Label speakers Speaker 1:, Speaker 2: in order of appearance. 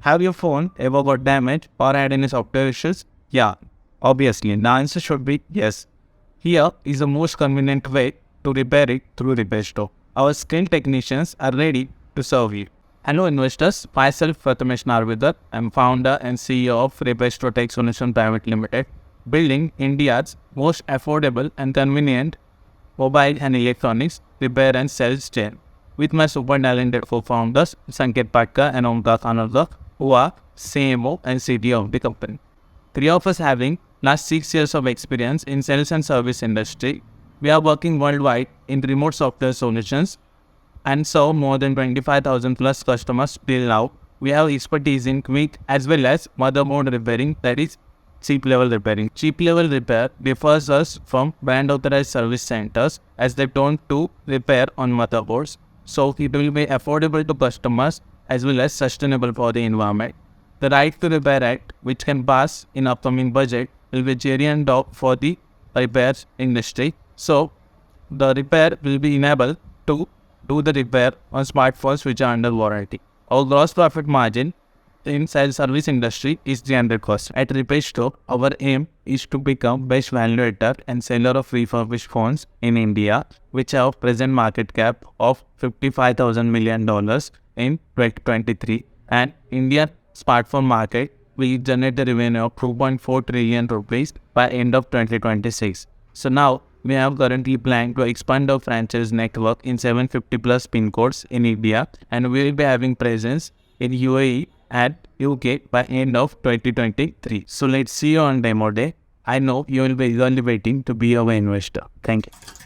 Speaker 1: Have your phone ever got damaged or had any software issues? Yeah, obviously. The answer should be yes. Here is the most convenient way to repair it through Repestro. Our skilled technicians are ready to serve you. Hello investors, myself Prathamesh Narvidar. I am founder and CEO of Repestro Tech Solution Private Limited, building India's most affordable and convenient mobile and electronics repair and sales chain. With my super talented co-founders Sanket Patka and Omkar Kanalkar, who are CMO and CTO of the company. Three of us having last 6 years of experience in sales and service industry. We are working worldwide in remote software solutions and serve more than 25,000 plus customers till now. We have expertise in quick as well as motherboard repairing, that is chip level repairing. Chip level repair differs us from brand authorized service centers as they don't do repair on motherboards. So it will be affordable to customers as well as sustainable for the environment. The right to repair act, which can pass in upcoming budget, will be gerry dog for the repairs industry. So the repair will be enabled to do the repair on smartphones which are under warranty. Our gross profit margin in sales service industry is 300%. At Repestro, our aim is to become best valuator and seller of refurbished phones in India, which have present market cap of $55,000 million in 2023, and Indian smartphone market will generate the revenue of 2.4 trillion rupees by end of 2026. So now we have currently planned to expand our franchise network in 750 plus pin codes in India, and we will be having presence in UAE and UK by end of 2023. So let's see you on demo day. I know you will be eagerly waiting to be our investor. Thank you.